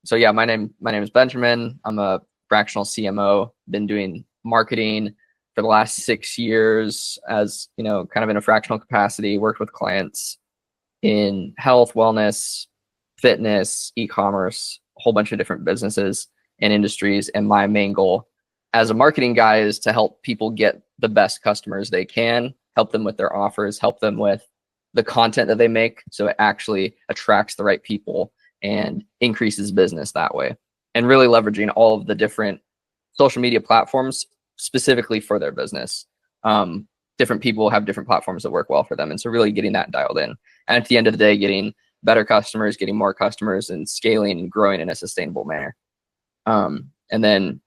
So yeah, my name is Benjamin. I'm a fractional CMO. Been doing marketing for the last 6 years as, kind of in a fractional capacity, worked with clients in health, wellness, fitness, e-commerce, a whole bunch of different businesses and industries. And my main goal as a marketing guy is to help people get the best customers they can, help them with their offers, help them with the content that they make so it actually attracts the right people and increases business that way. And really leveraging all of the different social media platforms specifically for their business. Different people have different platforms that work well for them. And so really getting that dialed in. And at the end of the day, getting better customers, getting more customers, and scaling and growing in a sustainable manner. And then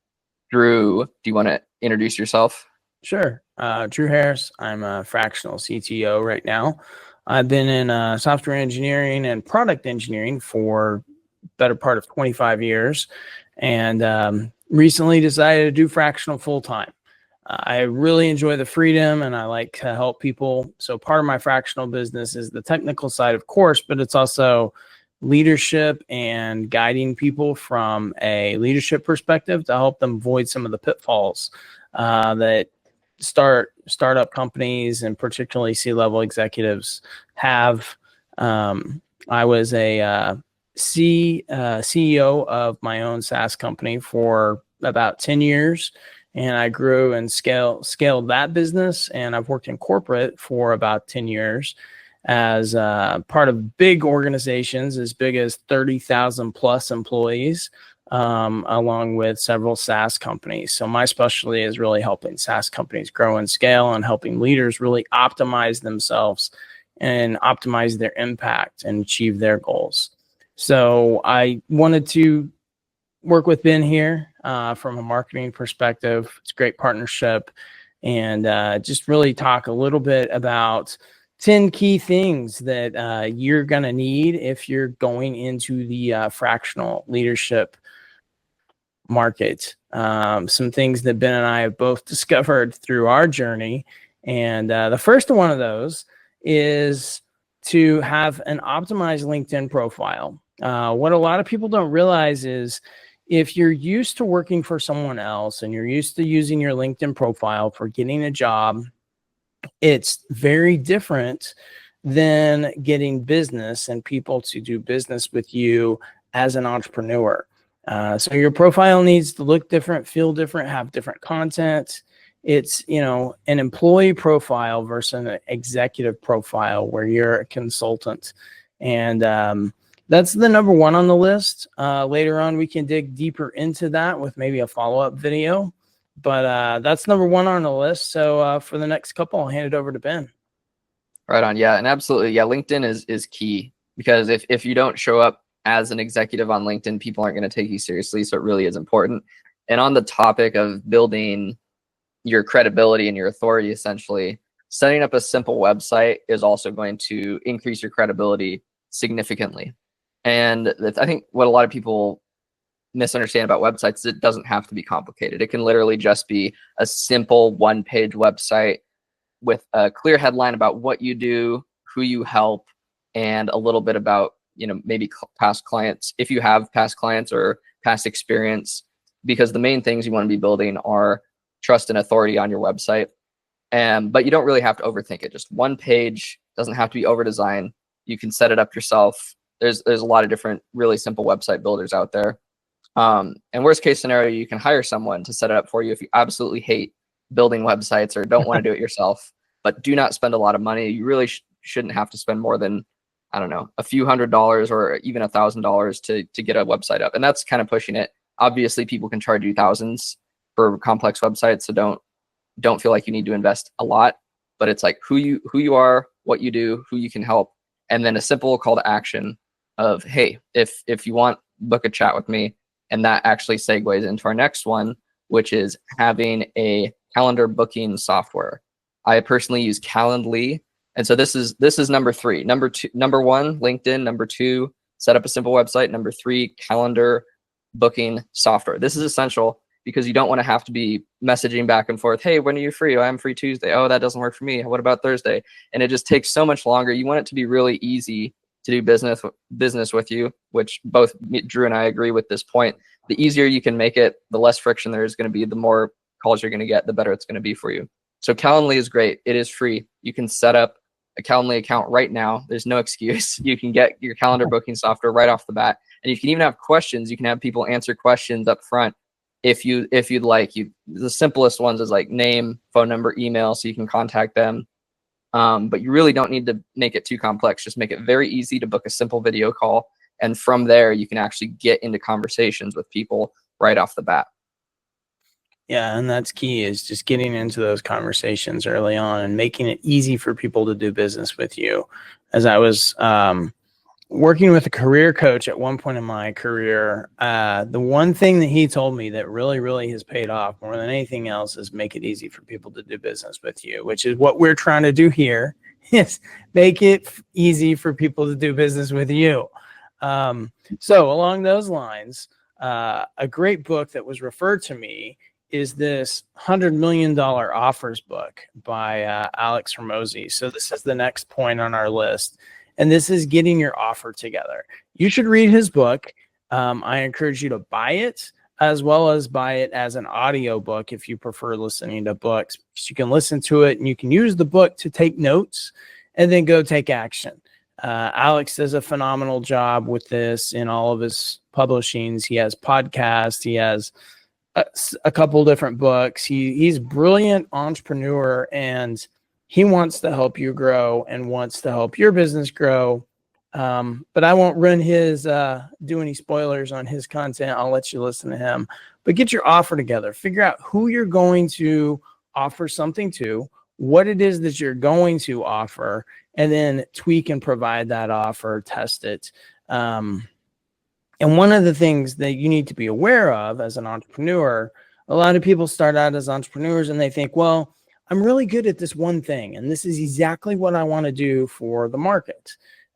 Drew, do you want to introduce yourself? Sure. Drew Harris. I'm a fractional CTO right now. I've been in software engineering and product engineering for better part of 25 years, and recently decided to do fractional full time. I really enjoy the freedom and I like to help people. So part of my fractional business is the technical side, of course, but it's also leadership and guiding people from a leadership perspective to help them avoid some of the pitfalls that startup companies and particularly C-level executives have. I was a CEO of my own SaaS company for about 10 years. And I grew and scaled that business. And I've worked in corporate for about 10 years as part of big organizations as big as 30,000 plus employees, along with several SaaS companies. So my specialty is really helping SaaS companies grow and scale and helping leaders really optimize themselves and optimize their impact and achieve their goals. So I wanted to work with Ben here from a marketing perspective. It's a great partnership, and just really talk a little bit about 10 key things that you're going to need if you're going into the fractional leadership market. Some things that Ben and I have both discovered through our journey. And the first one of those is to have an optimized LinkedIn profile. What a lot of people don't realize is if you're used to working for someone else and you're used to using your LinkedIn profile for getting a job, it's very different than getting business and people to do business with you as an entrepreneur. So your profile needs to look different, feel different, have different content. It's, an employee profile versus an executive profile where you're a consultant. And that's the number one on the list. Later on, we can dig deeper into that with maybe a follow-up video. But that's number one on the list. So for the next couple, I'll hand it over to Ben. Right on. Yeah, and absolutely. Yeah, LinkedIn is key because if you don't show up as an executive on LinkedIn, people aren't going to take you seriously. So it really is important. And on the topic of building your credibility and your authority, essentially, setting up a simple website is also going to increase your credibility significantly. And I think what a lot of people misunderstand about websites is it doesn't have to be complicated. It can literally just be a simple one-page website with a clear headline about what you do, who you help, and a little bit about, maybe past clients, if you have past clients or past experience, because the main things you want to be building are trust and authority on your website. But you don't really have to overthink it. Just one page, doesn't have to be over-designed. You can set it up yourself. There's a lot of different really simple website builders out there. And worst case scenario, you can hire someone to set it up for you if you absolutely hate building websites or don't want to do it yourself, but do not spend a lot of money. You really shouldn't have to spend more than, I don't know, a few $100s or even $1,000 to get a website up. And that's kind of pushing it. Obviously, people can charge you thousands for complex websites, so don't feel like you need to invest a lot. But it's like who you are, what you do, who you can help, and then a simple call to action of, hey, if you want, book a chat with me. And that actually segues into our next one, which is having a calendar booking software. I personally use Calendly. And so this is number three. Number one, LinkedIn. Number two, set up a simple website. Number three, calendar booking software. This is essential because you don't want to have to be messaging back and forth. Hey, when are you free? Oh, I'm free Tuesday. Oh, that doesn't work for me. What about Thursday? And it just takes so much longer. You want it to be really easy to do business with you, which both Drew and I agree with this point. The easier you can make it, the less friction there is going to be, the more calls you're going to get, the better it's going to be for you. So Calendly is great. It is free. You can set up a Calendly account right now. There's no excuse. You can get your calendar booking software right off the bat. And you can even have questions. You can have people answer questions up front if you'd like. The simplest ones is like name, phone number, email, so you can contact them. But you really don't need to make it too complex. Just make it very easy to book a simple video call. And from there, you can actually get into conversations with people right off the bat. Yeah, and that's key, is just getting into those conversations early on and making it easy for people to do business with you. As I was working with a career coach at one point in my career, the one thing that he told me that really, really has paid off more than anything else is make it easy for people to do business with you, which is what we're trying to do here, is make it easy for people to do business with you. So along those lines, a great book that was referred to me is this $100 million offers book by Alex Hormozi. So this is the next point on our list. And this is getting your offer together. You should read his book. I encourage you to buy it, as well as buy it as an audio book if you prefer listening to books. You can listen to it and you can use the book to take notes and then go take action. Alex does a phenomenal job with this in all of his publishings. He has podcasts. He has a couple different books. He's a brilliant entrepreneur, and he wants to help you grow and wants to help your business grow. But I won't run do any spoilers on his content. I'll let you listen to him. But get your offer together. Figure out who you're going to offer something to, what it is that you're going to offer, and then tweak and provide that offer, test it. And one of the things that you need to be aware of as an entrepreneur, a lot of people start out as entrepreneurs and they think, well, I'm really good at this one thing, and this is exactly what I want to do for the market.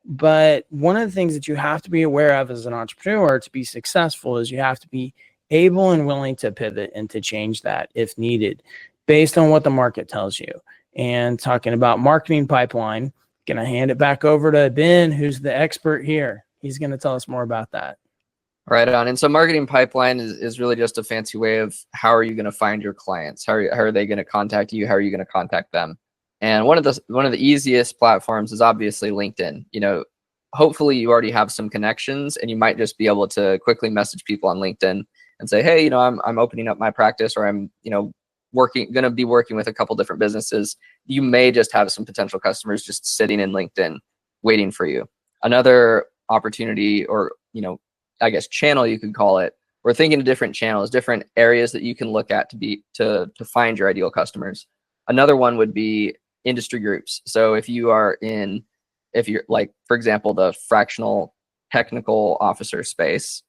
But one of the things that you have to be aware of as an entrepreneur to be successful is you have to be able and willing to pivot and to change that if needed, based on what the market tells you. And talking about marketing pipeline, going to hand it back over to Ben, who's the expert here. He's going to tell us more about that. Right on. And so marketing pipeline is really just a fancy way of how are you going to find your clients? How are they going to contact you? How are you going to contact them? And one of the easiest platforms is obviously LinkedIn. Hopefully you already have some connections, and you might just be able to quickly message people on LinkedIn and say, hey, I'm opening up my practice, or I'm, going to be working with a couple different businesses. You may just have some potential customers just sitting in LinkedIn waiting for you. Another opportunity, or, I guess channel you could call it. We're thinking of different channels, different areas that you can look at to find your ideal customers. Another one would be industry groups. So if you're like, for example, the fractional technical officer space,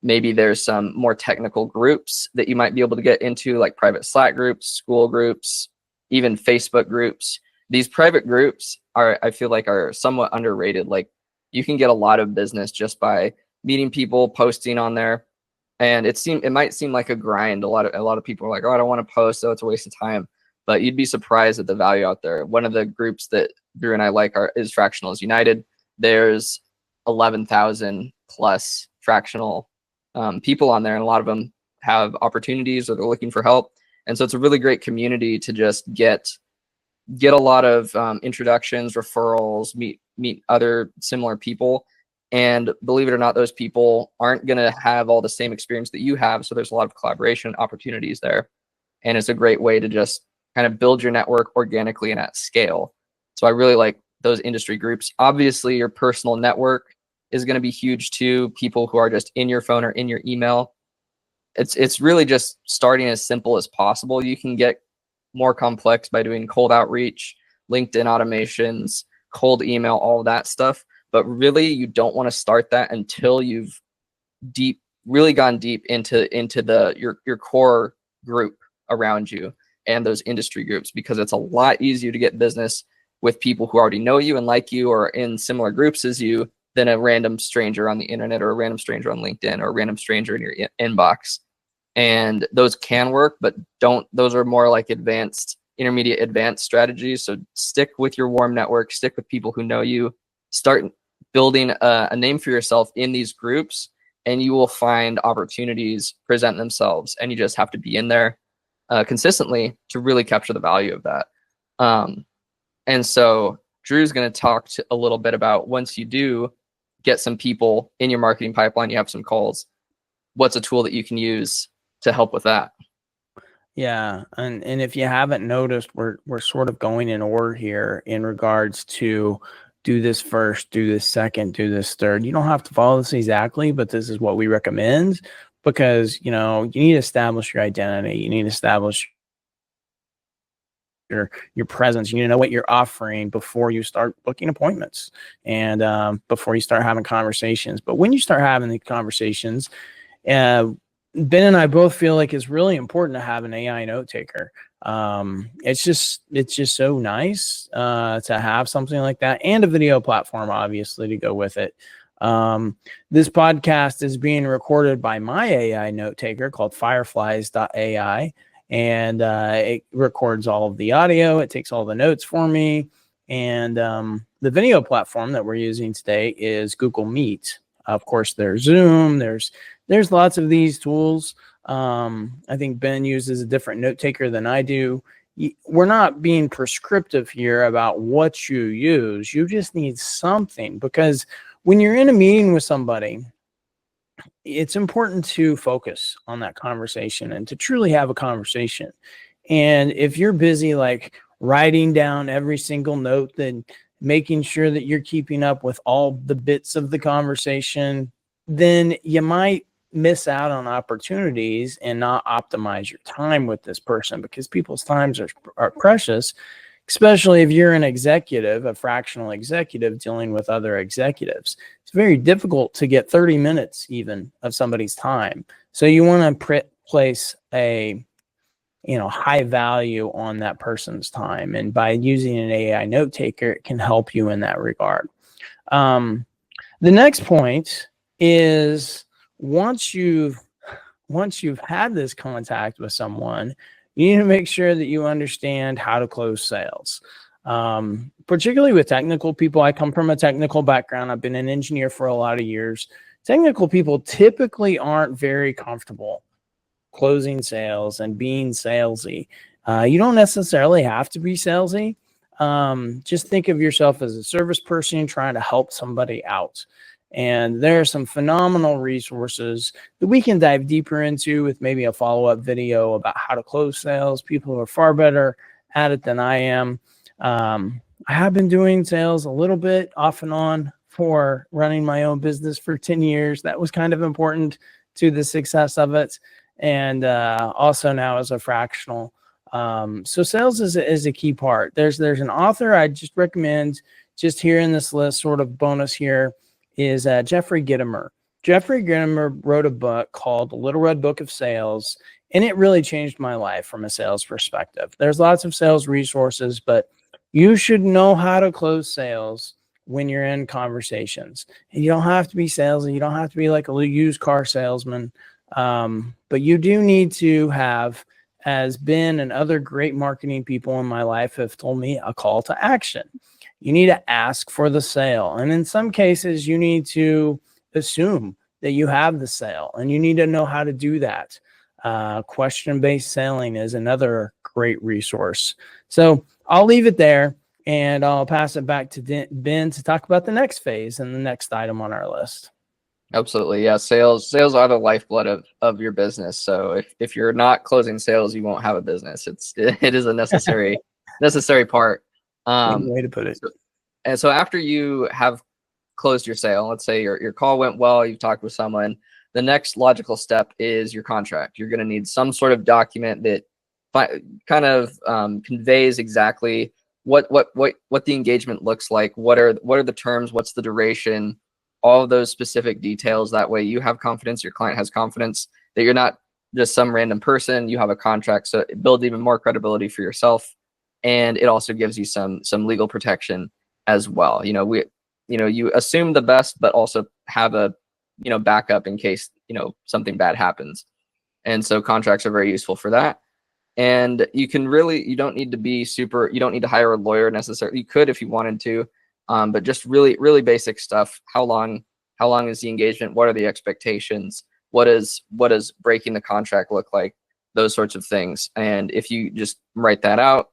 maybe there's some more technical groups that you might be able to get into, like private Slack groups, school groups, even Facebook groups. These private groups I feel like are somewhat underrated. Like, you can get a lot of business just by meeting people, posting on there. And it might seem like a grind. A lot of people are like, oh, I don't want to post, so it's a waste of time. But you'd be surprised at the value out there. One of the groups that Drew and I like is Fractionals United. There's 11,000 plus fractional people on there, and a lot of them have opportunities or they're looking for help. And so it's a really great community to just get a lot of introductions, referrals, meet other similar people. And believe it or not, those people aren't going to have all the same experience that you have. So there's a lot of collaboration opportunities there. And it's a great way to just kind of build your network organically and at scale. So I really like those industry groups. Obviously, your personal network is going to be huge too. People who are just in your phone or in your email. It's really just starting as simple as possible. You can get more complex by doing cold outreach, LinkedIn automations, cold email, all of that stuff. But really, you don't want to start that until you've really gone deep into your core group around you and those industry groups, because it's a lot easier to get business with people who already know you and like you or in similar groups as you than a random stranger on the internet, or a random stranger on LinkedIn, or a random stranger in your inbox. And those can work, but those are more like intermediate advanced strategies. So stick with your warm network, stick with people who know you, start building a name for yourself in these groups, and you will find opportunities present themselves, and you just have to be in there consistently to really capture the value of that. And so Drew's going to talk a little bit about, once you do get some people in your marketing pipeline, you have some calls, what's a tool that you can use to help with that? Yeah, and if you haven't noticed, we're sort of going in order here in regards to do this first, do this second, do this third. You don't have to follow this exactly, but this is what we recommend, because you need to establish your identity. You need to establish your presence. You need to know what you're offering before you start booking appointments, and before you start having conversations. But when you start having the conversations, Ben and I both feel like it's really important to have an AI note taker. It's just so nice to have something like that, and a video platform, obviously, to go with it. This podcast is being recorded by my AI note taker called fireflies.ai, and it records all of the audio. It takes all the notes for me. And the video platform that we're using today is Google Meet. Of course, there's Zoom. There's lots of these tools. I think Ben uses a different note taker than I do. We're not being prescriptive here about what you use. You just need something, because when you're in a meeting with somebody, it's important to focus on that conversation and to truly have a conversation. And if you're busy like writing down every single note, then making sure that you're keeping up with all the bits of the conversation, then you might miss out on opportunities and not optimize your time with this person, because people's times are precious, especially if you're an executive, a fractional executive dealing with other executives. It's very difficult to get 30 minutes even of somebody's time. So you want to place a high value on that person's time. And by using an AI note taker, it can help you in that regard. The next point is, once you've had this contact with someone, you need to make sure that you understand how to close sales. Particularly with technical people. I come from a technical background. I've been an engineer for a lot of years. Technical people typically aren't very comfortable closing sales and being salesy. You don't necessarily have to be salesy. Just think of yourself as a service person trying to help somebody out. And there are some phenomenal resources that we can dive deeper into with maybe a follow-up video about how to close sales. People who are far better at it than I am. I have been doing sales a little bit off and on for running my own business for 10 years. That was kind of important to the success of it. And also now as a fractional. So sales is a key part. There's an author I just recommend just here in this list, sort of bonus here, is Jeffrey Gitomer. Jeffrey Gitomer wrote a book called The Little Red Book of Sales, and it really changed my life from a sales perspective. There's lots of sales resources, but you should know how to close sales when you're in conversations. And you don't have to be salesy. You don't have to be like a used car salesman. But you do need to have, as Ben and other great marketing people in my life have told me, a call to action. You need to ask for the sale. And in some cases, you need to assume that you have the sale, and you need to know how to do that. Question-based selling is another great resource. So I'll leave it there, and I'll pass it back to Ben to talk about the next phase and the next item on our list. Absolutely. Yeah. Sales are the lifeblood of your business. So if you're not closing sales, you won't have a business. It is a necessary part. Good way to put it. And so after you have closed your sale, let's say your call went well, you've talked with someone, the next logical step is your contract. You're going to need some sort of document that kind of conveys exactly what the engagement looks like. What are the terms? What's the duration? All of those specific details. That way you have confidence, your client has confidence that you're not just some random person. You have a contract, so it builds even more credibility for yourself, and it also gives you some legal protection as well. You assume the best, but also have a backup in case something bad happens. And so contracts are very useful for that. And you don't need to hire a lawyer necessarily. You could if you wanted to. But just really basic stuff. How long is the engagement? What are the expectations? What does breaking the contract look like? Those sorts of things. And if you just write that out,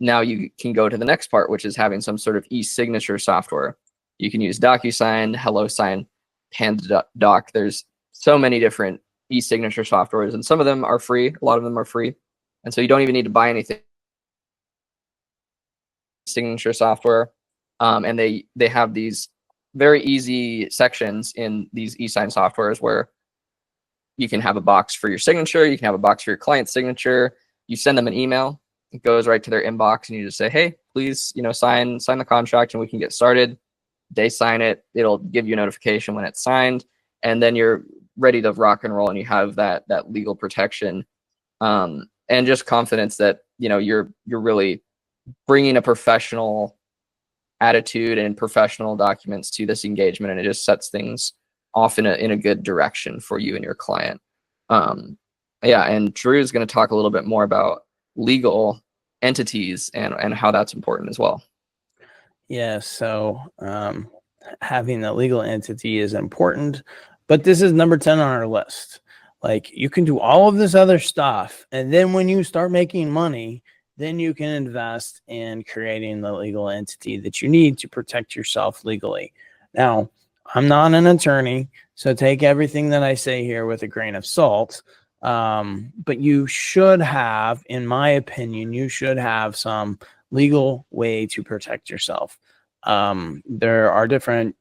now you can go to the next part, which is having some sort of e-signature software. You can use DocuSign, HelloSign, PandaDoc. There's so many different e-signature softwares, and some of them are free. A lot of them are free. And so you don't even need to buy anything. Signature software. And they have these very easy sections in these e-sign softwares where you can have a box for your signature, you can have a box for your client's signature. You send them an email, it goes right to their inbox, and you just say, hey, please, sign the contract and we can get started. They sign it, it'll give you a notification when it's signed, and then you're ready to rock and roll, and you have that legal protection, and just confidence that you're really bringing a professional attitude and professional documents to this engagement, and it just sets things off in a good direction for you and your client. Yeah, and Drew is going to talk a little bit more about legal entities and how that's important as well. Yeah, so having a legal entity is important, but this is number 10 on our list. Like, you can do all of this other stuff, and then when you start making money, then you can invest in creating the legal entity that you need to protect yourself legally. Now, I'm not an attorney, so take everything that I say here with a grain of salt. But you should have, in my opinion, you should have some legal way to protect yourself. There are different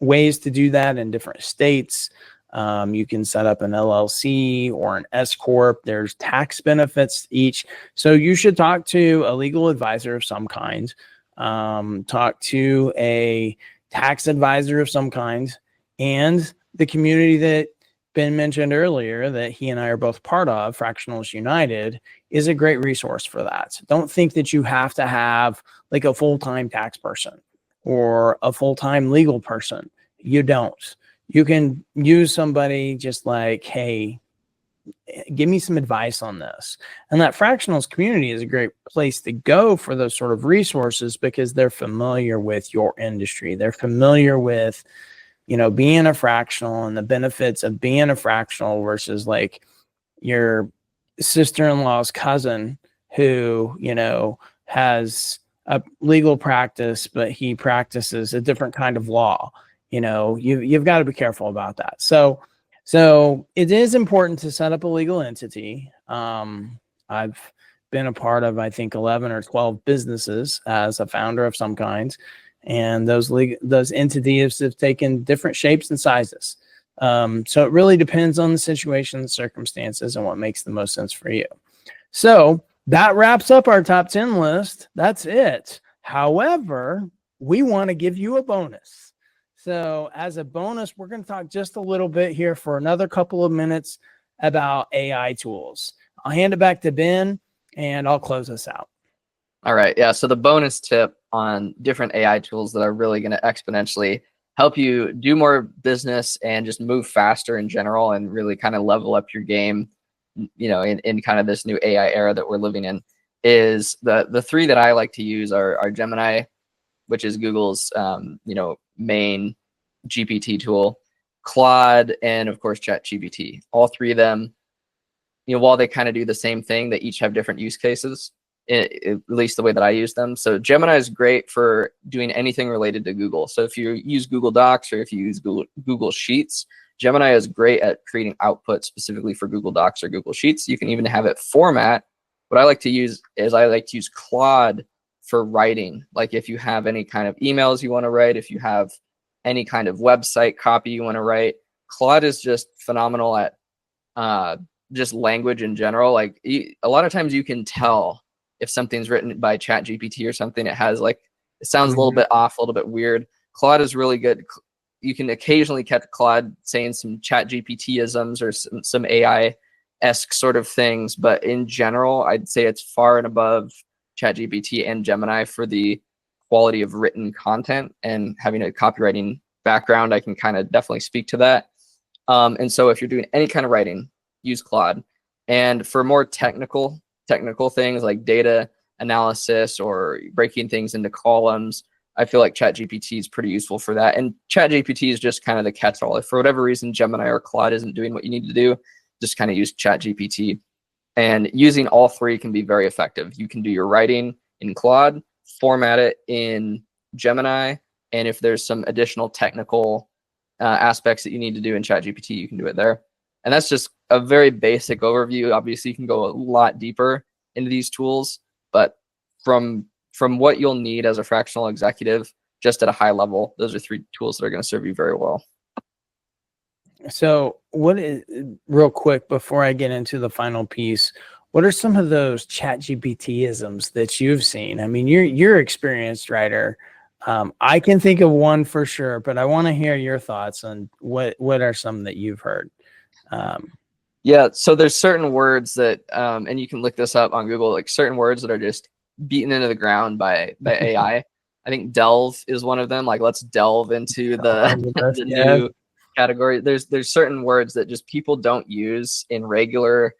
ways to do that in different states. You can set up an LLC or an S Corp. There's tax benefits to each. So you should talk to a legal advisor of some kind. Talk to a tax advisor of some kind. And the community that Ben mentioned earlier that he and I are both part of, Fractionals United, is a great resource for that. Don't think that you have to have like a full-time tax person or a full-time legal person. You don't. You can use somebody just like, hey, give me some advice on this. And that Fractionals community is a great place to go for those sort of resources because they're familiar with your industry. They're familiar with, being a fractional and the benefits of being a fractional versus like your sister-in-law's cousin who, has a legal practice, but he practices a different kind of law. You've got to be careful about that. So it is important to set up a legal entity. I've been a part of, I think, 11 or 12 businesses as a founder of some kind. And those entities have taken different shapes and sizes. So it really depends on the situation, the circumstances, and what makes the most sense for you. So that wraps up our top 10 list. That's it. However, we want to give you a bonus. So as a bonus, we're going to talk just a little bit here for another couple of minutes about AI tools. I'll hand it back to Ben and I'll close us out. All right. Yeah. So the bonus tip on different AI tools that are really going to exponentially help you do more business and just move faster in general and really kind of level up your game, in kind of this new AI era that we're living in, is the three that I like to use are Gemini, which is Google's, main GPT tool, Claude, and of course, ChatGPT. All three of them, while they kind of do the same thing, they each have different use cases. At least the way that I use them. So Gemini is great for doing anything related to Google. So if you use Google Docs or if you use Google Sheets, Gemini is great at creating output specifically for Google Docs or Google Sheets. You can even have it format. What I like to use is Claude for writing. Like if you have any kind of emails you want to write, if you have any kind of website copy you want to write, Claude is just phenomenal at just language in general. Like a lot of times you can tell if something's written by ChatGPT or something. It has it sounds a little bit off, a little bit weird. Claude is really good. You can occasionally catch Claude saying some ChatGPT-isms or some AI-esque sort of things, but in general, I'd say it's far and above ChatGPT and Gemini for the quality of written content. And having a copywriting background, I can kind of definitely speak to that. And so if you're doing any kind of writing, use Claude. And for more technical things like data analysis or breaking things into columns, I feel like ChatGPT is pretty useful for that. And ChatGPT is just kind of the catch-all. If for whatever reason Gemini or Claude isn't doing what you need to do, just kind of use ChatGPT. And using all three can be very effective. You can do your writing in Claude, format it in Gemini, and if there's some additional technical aspects that you need to do in ChatGPT, you can do it there. And that's just a very basic overview. Obviously, you can go a lot deeper into these tools, but from what you'll need as a fractional executive, just at a high level, those are three tools that are going to serve you very well. So real quick, before I get into the final piece, what are some of those ChatGPT-isms that you've seen? I mean, you're experienced writer. I can think of one for sure, but I want to hear your thoughts on what are some that you've heard. Yeah, so there's certain words that, and you can look this up on Google, like certain words that are just beaten into the ground by AI. I think delve is one of them. Like, let's delve into the new category. There's certain words that just people don't use in regular,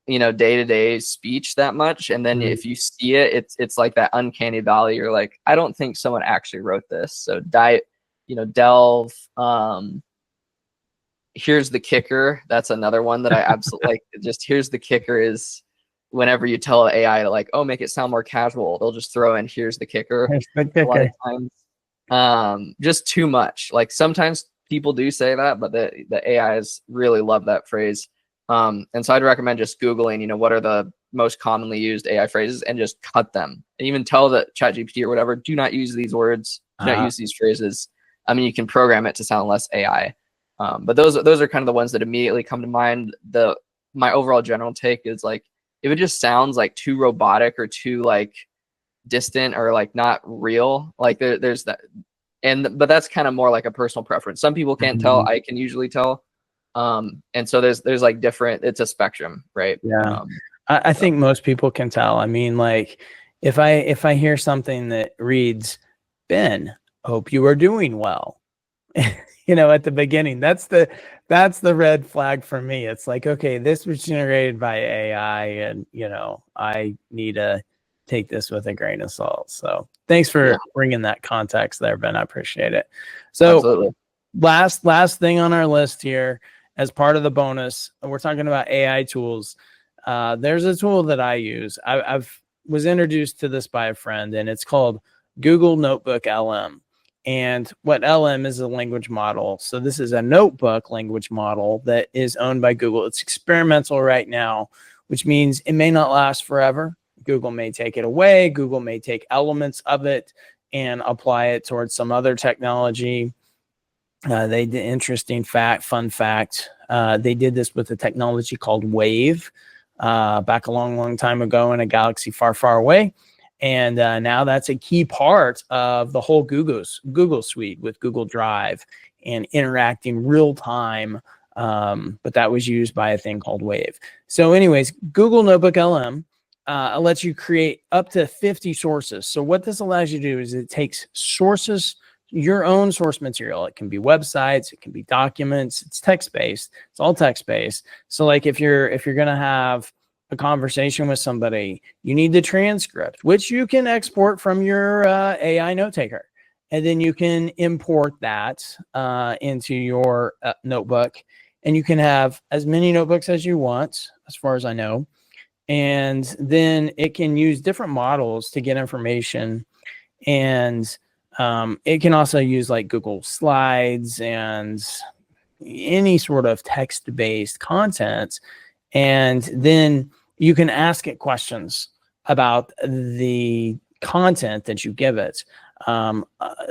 day-to-day speech that much. And then if you see it, it's like that uncanny valley. You're like, I don't think someone actually wrote this. So delve. Here's the kicker. That's another one that I absolutely like. Just here's the kicker is whenever you tell AI to like, oh, make it sound more casual, they'll just throw in here's the kicker. A lot of times, just too much. Like sometimes people do say that, but the AIs really love that phrase. And so I'd recommend just Googling, what are the most commonly used AI phrases and just cut them. And even tell the ChatGPT or whatever, do not use these words, do not use these phrases. I mean, you can program it to sound less AI. But those are kind of the ones that immediately come to mind. My overall general take is like, if it just sounds like too robotic or too like distant or like not real, like there's that. But that's kind of more like a personal preference. Some people can't tell. I can usually tell. And so there's like different, it's a spectrum, right? Yeah. I think most people can tell. I mean, like if I hear something that reads, Ben, hope you are doing well. At the beginning, that's the red flag for me. It's like, okay, this was generated by AI and, I need to take this with a grain of salt. So thanks for bringing that context there, Ben. I appreciate it. So absolutely. Last thing on our list here, as part of the bonus, we're talking about AI tools. There's a tool that I use. I've was introduced to this by a friend, and it's called Google Notebook LM. And what LM is a language model. So this is a notebook language model that is owned by Google. It's experimental right now, which means it may not last forever. Google may take it away. Google may take elements of it and apply it towards some other technology. They did fun fact. They did this with a technology called Wave back a long time ago in a galaxy far, far away. And now that's a key part of the whole Google suite with Google Drive and interacting real time. But that was used by a thing called Wave. So anyways, Google Notebook LM lets you create up to 50 sources. So what this allows you to do is it takes sources, your own source material. It can be websites, it can be documents, it's text-based. It's all text-based. So like if you're going to have a conversation with somebody, you need the transcript, which you can export from your AI note taker. And then you can import that into your notebook. And you can have as many notebooks as you want, as far as I know. And then it can use different models to get information. And it can also use like Google Slides and any sort of text-based content. And then you can ask it questions about the content that you give it.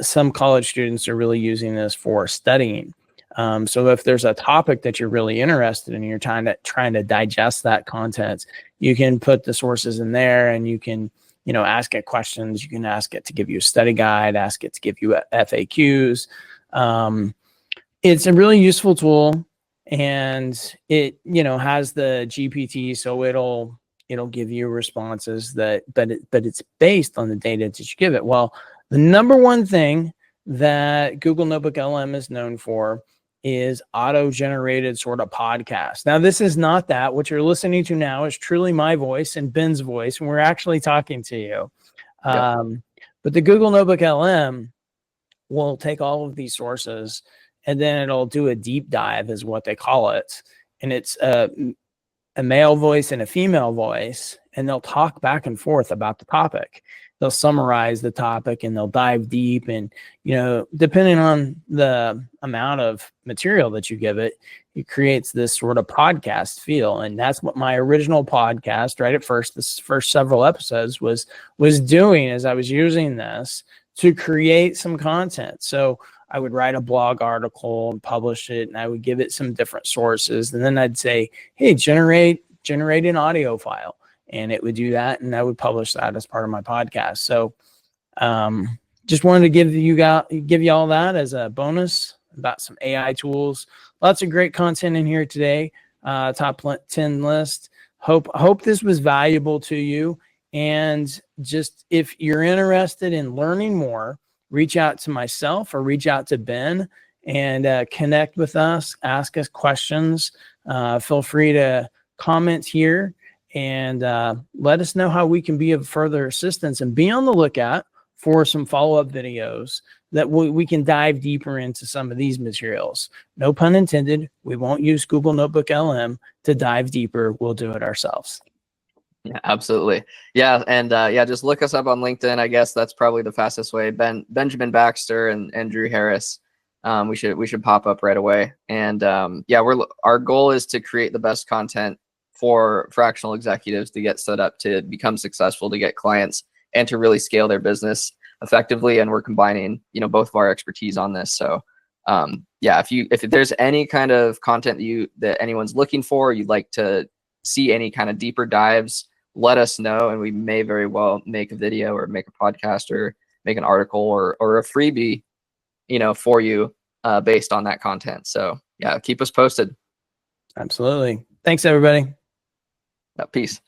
Some college students are really using this for studying. So if there's a topic that you're really interested in, and you're trying to digest that content, you can put the sources in there, and you can, ask it questions. You can ask it to give you a study guide, ask it to give you FAQs. It's a really useful tool. And it, has the GPT, so it'll give you responses but it's based on the data that you give it. Well, the number one thing that Google Notebook LM is known for is auto-generated sort of podcasts. Now, this is not that. What you're listening to now is truly my voice and Ben's voice, and we're actually talking to you. But the Google Notebook LM will take all of these sources, and then it'll do a deep dive, is what they call it. And it's a male voice and a female voice, and they'll talk back and forth about the topic. They'll summarize the topic and they'll dive deep. And, depending on the amount of material that you give it, it creates this sort of podcast feel. And that's what my original podcast, right at first, this first several episodes was doing, as I was using this to create some content. So I would write a blog article and publish it, and I would give it some different sources. And then I'd say, hey, generate an audio file. And it would do that, and I would publish that as part of my podcast. So just wanted to give you all that as a bonus about some AI tools. Lots of great content in here today. Top 10 list. Hope this was valuable to you. And just if you're interested in learning more, reach out to myself or reach out to Ben and connect with us, ask us questions. Feel free to comment here and let us know how we can be of further assistance, and be on the lookout for some follow-up videos that we can dive deeper into some of these materials. No pun intended. We won't use Google Notebook LM to dive deeper. We'll do it ourselves. Yeah, absolutely. Yeah. And just look us up on LinkedIn. I guess that's probably the fastest way. Benjamin Baxter and Drew Harris. We should pop up right away. And our goal is to create the best content for fractional executives to get set up to become successful, to get clients, and to really scale their business effectively. And we're combining, both of our expertise on this. So if there's any kind of content that anyone's looking for, you'd like to see any kind of deeper dives, let us know, and we may very well make a video or make a podcast or make an article or a freebie, for you based on that content. So yeah, keep us posted. Absolutely. Thanks, everybody. Peace.